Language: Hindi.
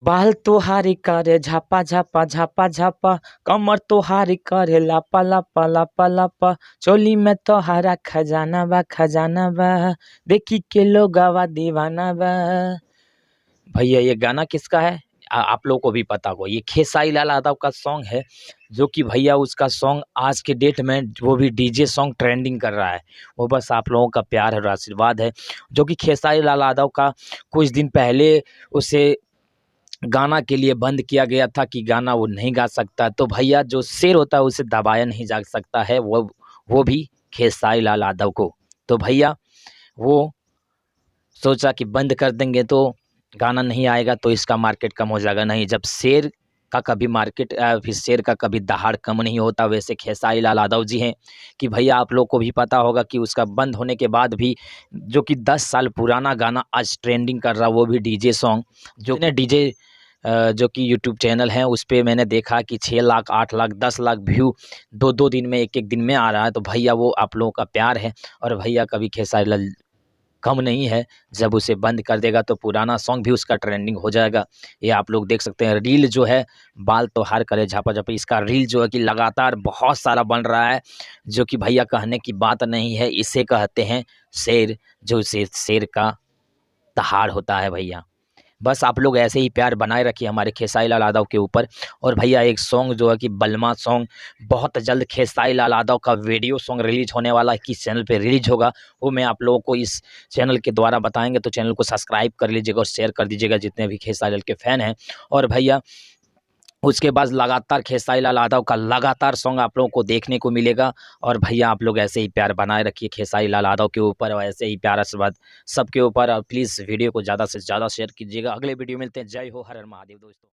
बाल तोहारी करे झापा झापा झापा झापा, कमर तोहारी करे लापा लापा लापा लापा, चोली में तोहारा खजाना बा, देखी के लोगवा दीवाना बा। भैया ये गाना किसका है? आप लोगों को भी पता होगा, ये खेसारी लाल यादव का सॉन्ग है। जो कि भैया उसका सॉन्ग आज के डेट में वो भी डीजे सॉन्ग ट्रेंडिंग कर रहा है। वो बस आप लोगों का प्यार और आशीर्वाद है। जो कि खेसारी लाल यादव का कुछ दिन पहले उसे गाना के लिए बंद किया गया था कि गाना वो नहीं गा सकता। तो भैया जो शेर होता है उसे दबाया नहीं जा सकता है, वो भी खेसारी लाल यादव को। तो भैया वो सोचा कि बंद कर देंगे तो गाना नहीं आएगा तो इसका मार्केट कम हो जाएगा। नहीं, जब शेर का कभी मार्केट फिर शेर का कभी दहाड़ कम नहीं होता। वैसे खेसारी लाल यादव जी हैं कि भैया आप लोग को भी पता होगा कि उसका बंद होने के बाद भी जो कि 10 साल पुराना गाना आज ट्रेंडिंग कर रहा, वो भी डीजे सॉन्ग। जो ने डीजे जो कि यूट्यूब चैनल है उस पे मैंने देखा कि 6 लाख 8 लाख 10 लाख व्यू दो दिन में एक दिन में आ रहा है। तो भैया वो आप लोगों का प्यार है और भैया कभी खेसारी लाल कम नहीं है। जब उसे बंद कर देगा तो पुराना सॉन्ग भी उसका ट्रेंडिंग हो जाएगा। ये आप लोग देख सकते हैं। रील जो है बाल त्योहार करे झापा झापा, इसका रील जो है कि लगातार बहुत सारा बन रहा है। जो कि भैया कहने की बात नहीं है, इसे कहते हैं शेर। जो शेर का दहाड़ होता है भैया। बस आप लोग ऐसे ही प्यार बनाए रखिए हमारे खेसारी लाल यादव के ऊपर। और भैया एक सॉन्ग जो है कि बलमा सॉन्ग बहुत जल्द खेसारी लाल यादव का वीडियो सॉन्ग रिलीज होने वाला है, किस चैनल पे रिलीज होगा वो मैं आप लोगों को इस चैनल के द्वारा बताएंगे। तो चैनल को सब्सक्राइब कर लीजिएगा और शेयर कर दीजिएगा जितने भी खेसारी लाल के फैन हैं। और भैया उसके बाद लगातार खेसारी लाल यादव का लगातार सॉन्ग आप लोगों को देखने को मिलेगा। और भैया आप लोग ऐसे ही प्यार बनाए रखिए खेसारी लाल यादव के ऊपर और ऐसे ही प्यार आशीर्वाद सबके ऊपर। और प्लीज़ वीडियो को ज़्यादा से ज़्यादा शेयर कीजिएगा। अगले वीडियो मिलते हैं। जय हो, हर हर महादेव दोस्तों।